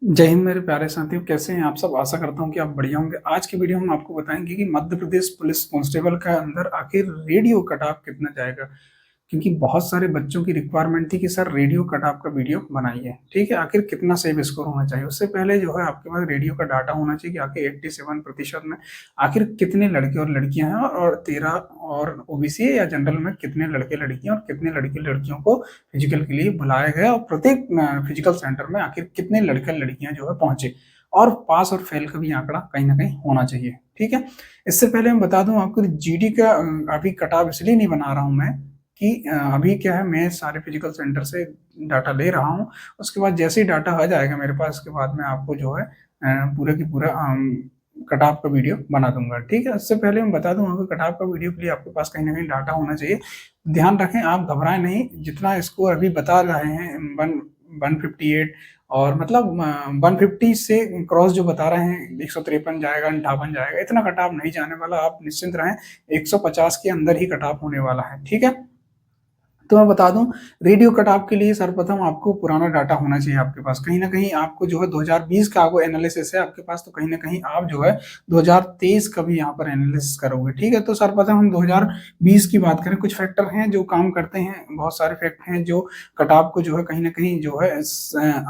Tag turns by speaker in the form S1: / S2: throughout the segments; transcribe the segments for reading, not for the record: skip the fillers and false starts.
S1: जय हिंद मेरे प्यारे साथियों, कैसे हैं आप सब। आशा करता हूं कि आप बढ़िया होंगे। आज की वीडियो हम आपको बताएंगे कि मध्य प्रदेश पुलिस कांस्टेबल का अंदर आखिर रेडियो कट ऑफ कितना जाएगा। क्योंकि बहुत सारे बच्चों की रिक्वायरमेंट थी कि सर रेडियो कट ऑफ का वीडियो बनाइए, ठीक है। आखिर कितना सेव स्कोर होना चाहिए, उससे पहले जो है आपके पास रेडियो का डाटा होना चाहिए कि आखिर 87% में आखिर कितने लड़के और लड़कियां हैं, और 13 और ओबीसी या जनरल में कितने लड़के लड़कियां और कितने लड़के लड़कियों को फिजिकल के लिए बुलाया गया, और प्रत्येक फिजिकल सेंटर में आखिर कितने लड़के लड़कियां जो है पहुंचे। और पास और फेल का भी आंकड़ा कहीं ना कहीं होना चाहिए, ठीक है। इससे पहले मैं बता दूं आपको जीडी का अभी कट ऑफ इसलिए नहीं बना रहा हूं मैं कि अभी क्या है, मैं सारे फिजिकल सेंटर से डाटा ले रहा हूँ। उसके बाद जैसे ही डाटा आ जाएगा मेरे पास, उसके बाद मैं आपको जो है पूरा की पूरा कट ऑफ का वीडियो बना दूंगा, ठीक है। उससे पहले मैं बता दूं आपको, कट ऑफ का वीडियो के लिए आपके पास कहीं ना कहीं डाटा होना चाहिए। ध्यान रखें, आप घबराएं नहीं। जितना स्कोर अभी बता रहे हैं 158, और मतलब 150 से क्रॉस जो बता रहे हैं, 153 जाएगा, 58 जाएगा, इतना कट ऑफ नहीं जाने वाला। आप निश्चिंत रहें, 150 के अंदर ही कट ऑफ होने वाला है, ठीक है। तो मैं बता दूं, रेडियो कट ऑफ के लिए सर्वप्रथम आपको पुराना डाटा होना चाहिए आपके पास। कहीं ना कहीं आपको जो है 2020 का आपको एनालिसिस है आपके पास, तो कहीं ना कहीं आप जो है 2023 का भी यहाँ पर एनालिसिस करोगे, ठीक है। तो सर्वप्रथम हम 2020 की बात करें, कुछ फैक्टर हैं जो काम करते हैं, बहुत सारे फैक्टर हैं जो कट ऑफ को जो है कहीं ना कहीं जो है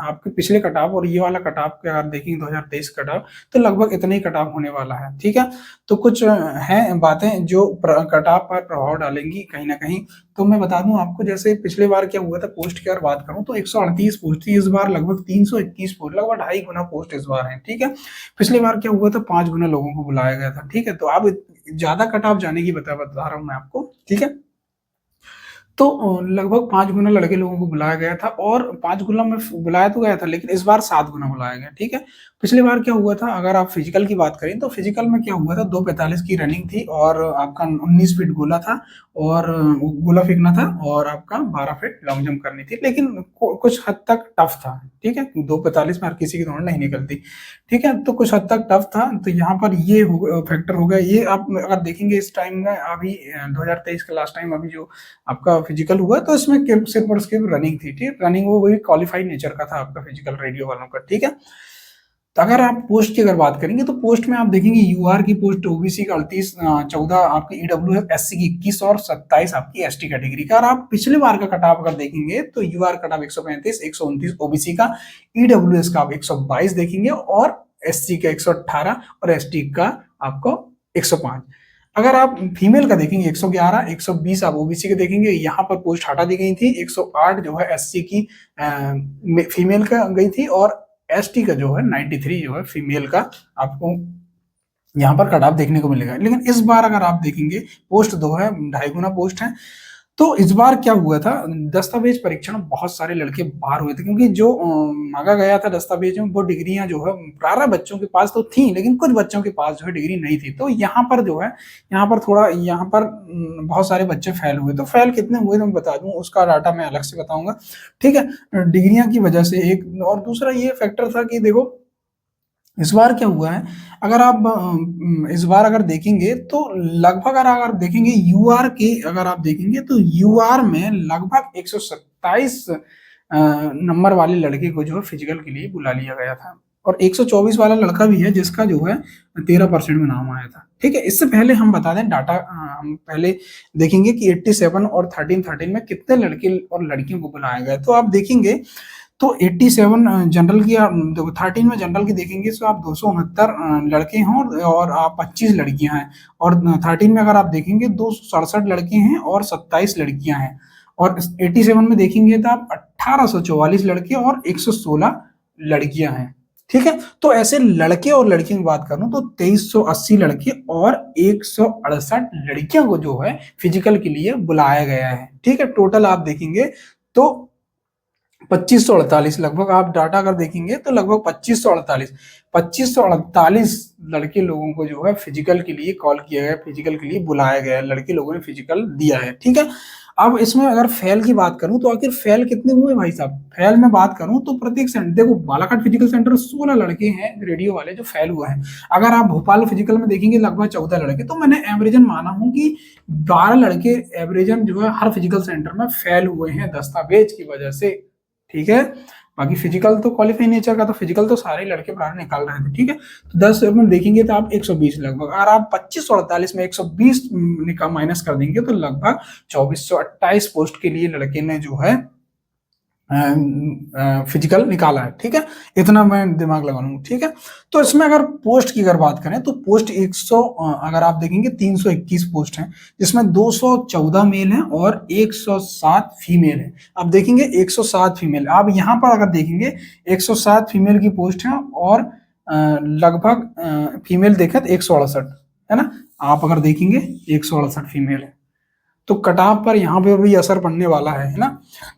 S1: आपके पिछले कट ऑफ और ये वाला कट ऑफ के अगर देखेंगे 2023 कट ऑफ, तो लगभग इतना ही कट ऑफ होने वाला है, ठीक है। तो कुछ हैं बातें जो कट ऑफ पर प्रभाव डालेंगी कहीं ना कहीं। तो मैं बता दूं आपको, जैसे पिछले बार क्या हुआ था, पोस्ट की अगर बात करूं तो 138 पोस्ट थी, इस बार लगभग 321 पोस्ट, लगभग 2.5 गुना पोस्ट इस बार है, ठीक है। पिछली बार क्या हुआ था, 5 गुना लोगों को बुलाया गया था, ठीक है। तो अब ज्यादा कट ऑफ जाने की बता रहा हूं मैं आपको, ठीक है। तो लगभग 5 गुना लड़के लोगों को बुलाया गया था, और 5 गुना में बुलाया तो गया था, लेकिन इस बार 7 गुना बुलाया गया, ठीक है। पिछली बार क्या हुआ था, अगर आप फिजिकल की बात करें तो फिजिकल में क्या हुआ था, 2:45 की रनिंग थी, और आपका 19 फीट गोला था, और गोला फेंकना था, और आपका 12 फीट लॉन्ग जंप करनी थी। लेकिन कुछ हद तक टफ था, ठीक है। 2:45 में हर किसी की दौड़ नहीं निकलती, ठीक है। तो कुछ हद तक टफ था। तो यहाँ पर ये फैक्टर हो गया। ये आप अगर देखेंगे इस टाइम में, अभी 2023 का लास्ट टाइम अभी जो आपका फिजिकल हुआ, तो इसमें सिर्फ और सिर्फ रनिंग थी, ठीक। रनिंग वो वही क्वालिफाइड नेचर का था आपका फिजिकल रेडियो वालों का, ठीक है। तो अगर आप पोस्ट की अगर बात करेंगे, तो पोस्ट में आप देखेंगे यूआर की पोस्ट ओबीसी का 38, 14 आपकी ईडब्ल्यू एससी की 21 और 27 आपकी एसटी कैटेगरी का। और आप पिछले बार का कटाव अगर देखेंगे तो यूआर कटाव 135, 129 ओबीसी का, ईडब्ल्यूएस का आप 122 देखेंगे, और एससी का 118, और एसटी का आपको 105। अगर आप फीमेल का देखेंगे 111, 120 आप ओबीसी के देखेंगे। यहाँ पर पोस्ट हटा दी गई थी, 108 जो है एससी की फीमेल का गई थी, और एसटी का जो है 93 जो है फीमेल का आपको यहाँ पर कट ऑफ देखने को मिलेगा। लेकिन इस बार अगर आप देखेंगे, पोस्ट 2 है, 2.5 गुना पोस्ट है। तो इस बार क्या हुआ था, दस्तावेज परीक्षण में बहुत सारे लड़के बाहर हुए थे, क्योंकि जो मांगा गया था दस्तावेज में वो डिग्रियां जो है प्रारः बच्चों के पास तो थी, लेकिन कुछ बच्चों के पास जो है डिग्री नहीं थी। तो यहाँ पर जो है, यहाँ पर थोड़ा, यहाँ पर बहुत सारे बच्चे फेल हुए। तो फेल कितने हुए तो मैं बता दूं, उसका डाटा मैं अलग से बताऊंगा, ठीक है। डिग्रियां की वजह से एक, और दूसरा ये फैक्टर था कि देखो इस बार क्या हुआ है, अगर आप इस बार अगर देखेंगे तो लगभग, अगर देखेंगे यूआर के, अगर आप देखेंगे तो यूआर में लगभग 127 नंबर वाले लड़के को जो है फिजिकल के लिए बुला लिया गया था, और 124 वाला लड़का भी है जिसका जो है 13% में नाम आया था, ठीक है। इससे पहले हम बता दें डाटा, हम पहले देखेंगे कि 87 और 13 में कितने लड़के और लड़कियों को बुलाया गया। तो आप देखेंगे तो 87 जनरल की, देखो 13 में जनरल की देखेंगे तो आप 269 लड़के हैं, और आप 25 लड़कियां हैं। और 13 में अगर आप देखेंगे 267 लड़के हैं और 27 लड़कियां हैं। और 87 में देखेंगे तो आप 1844 लड़के और 116 लड़कियां हैं, ठीक है। तो ऐसे लड़के और लड़कियों की बात करूं तो 2380 लड़के और 168 लड़कियों को जो है फिजिकल के लिए बुलाया गया है, ठीक है। टोटल आप देखेंगे तो 2548, लगभग आप डाटा अगर देखेंगे तो लगभग 2548 लड़के लोगों को जो है फिजिकल के लिए कॉल किया गया, फिजिकल के लिए बुलाया गया, लड़के लोगों ने फिजिकल दिया है, ठीक है। अब इसमें अगर फेल की बात करूं तो आखिर फेल कितने हुए भाई साहब। फेल में बात करूं तो प्रत्येक सेंटर, देखो बालाघाट फिजिकल सेंटर 16 लड़के हैं रेडियो वाले जो फेल हुए हैं। अगर आप भोपाल फिजिकल में देखेंगे लगभग 14 लड़के। तो मैंने एवरेजन माना हूं कि 12 लड़के एवरेजन जो है हर फिजिकल सेंटर में फेल हुए हैं दस्तावेज की वजह से, ठीक है। बाकी फिजिकल तो क्वालिफाई नेचर का, तो फिजिकल तो सारे लड़के प्रार निकाल रहे थे, ठीक है। तो 10 में देखेंगे तो आप 120 लगभग, अगर आप 2548 में 120 निकाल माइनस कर देंगे तो लगभग 2428 पोस्ट के लिए लड़के ने जो है फिजिकल निकाला है, ठीक है। इतना मैं दिमाग लगा लूंगा, ठीक है। तो इसमें अगर पोस्ट की अगर बात करें तो पोस्ट 100 अगर आप देखेंगे 321 पोस्ट हैं, जिसमें 214 मेल हैं और 107 फीमेल है। आप देखेंगे 107 फीमेल, आप यहाँ पर अगर देखेंगे 107 फीमेल की पोस्ट है और लगभग फीमेल देखें तो 168 है ना। आप अगर देखेंगे 168 फीमेल है, तो कटाव पर यहाँ पे भी असर पड़ने वाला है ना।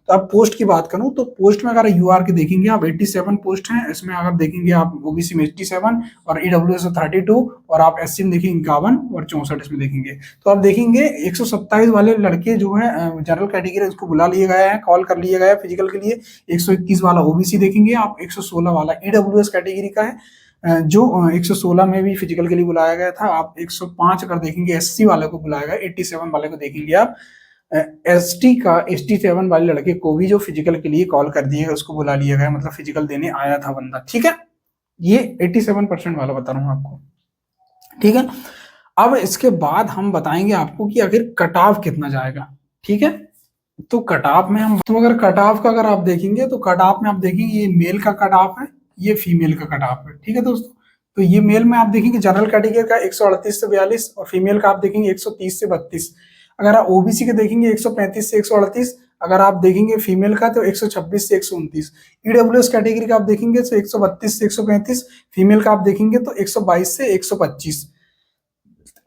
S1: तो अब पोस्ट की बात करूं तो पोस्ट में अगर यूआर के देखेंगे आप 87 पोस्ट हैं, इसमें अगर देखेंगे आप ओबीसी में 87 और ईडब्ल्यूएस में 32 और आप एससी में देखेंगे 51 और 64 इसमें देखेंगे। तो आप देखेंगे 127 वाले लड़के जो है जनरल कैटेगरी उसको बुला लिए गए हैं, कॉल कर लिया गया है फिजिकल के लिए। 121 वाला ओबीसी देखेंगे आप, 116 वाला ईडब्ल्यूएस कैटेगरी का है जो 116 में भी फिजिकल के लिए बुलाया गया था। आप 105 अगर देखेंगे एससी वाले को बुलाया गया, 87 वाले को देखेंगे आप एसटी का 87 वाले लड़के को भी जो फिजिकल के लिए कॉल कर दिए उसको बुला लिया गया, मतलब फिजिकल देने आया था बंदा, ठीक है। ये 87% वाला बता रहा हूं आपको, ठीक है। अब इसके बाद हम बताएंगे आपको कि आखिर कटाव कितना जाएगा, ठीक है। तो कटाव में हम, तो अगर कटाव का अगर आप देखेंगे तो कटाव में आप देखेंगे ये मेल का कटाव है, ये फीमेल का कटाव है, ठीक है दोस्तों। तो ये मेल में आप देखेंगे जनरल कैटेगरी का 138 से 42 और फीमेल का आप देखेंगे 130 से 32। अगर आप ओबीसी के देखेंगे 135 से 138, अगर आप देखेंगे फीमेल का तो 126 से 129। ईडब्ल्यूएस कैटेगरी का आप देखेंगे तो 132 से 135, फीमेल का आप देखेंगे तो 122 से 125।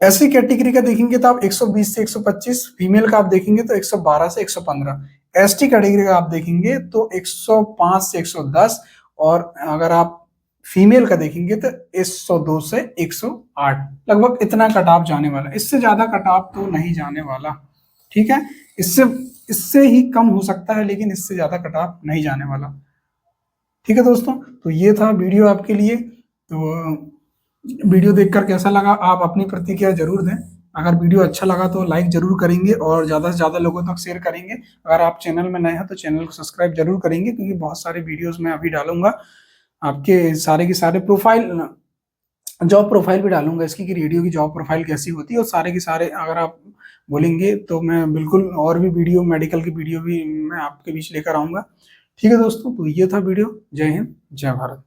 S1: एससी कैटेगरी का देखेंगे तो आप 120 से 125, फीमेल का आप देखेंगे तो 112 से 115। एसटी कैटेगरी का आप देखेंगे तो 105 से 110 और अगर आप फीमेल का देखेंगे तो 102 से 108। लगभग इतना कटाव जाने वाला, इससे ज्यादा कटाव तो नहीं जाने वाला, ठीक है। इससे इससे ही कम हो सकता है लेकिन इससे ज्यादा कटाव नहीं जाने वाला, ठीक है दोस्तों। तो ये था वीडियो आपके लिए। तो वीडियो देखकर कैसा लगा आप अपनी प्रतिक्रिया जरूर दें। अगर वीडियो अच्छा लगा तो लाइक जरूर करेंगे और ज़्यादा से ज़्यादा लोगों तक शेयर करेंगे। अगर आप चैनल में नए हैं तो चैनल को सब्सक्राइब जरूर करेंगे, क्योंकि बहुत सारे वीडियोस मैं अभी डालूंगा आपके सारे के सारे प्रोफाइल, जॉब प्रोफाइल भी डालूंगा इसकी कि रेडियो की जॉब प्रोफाइल कैसी होती है, और सारे के सारे अगर आप बोलेंगे तो मैं बिल्कुल और भी वीडियो, मेडिकल की वीडियो भी मैं आपके बीच लेकर आऊँगा, ठीक है दोस्तों। तो ये था वीडियो। जय हिंद, जय भारत।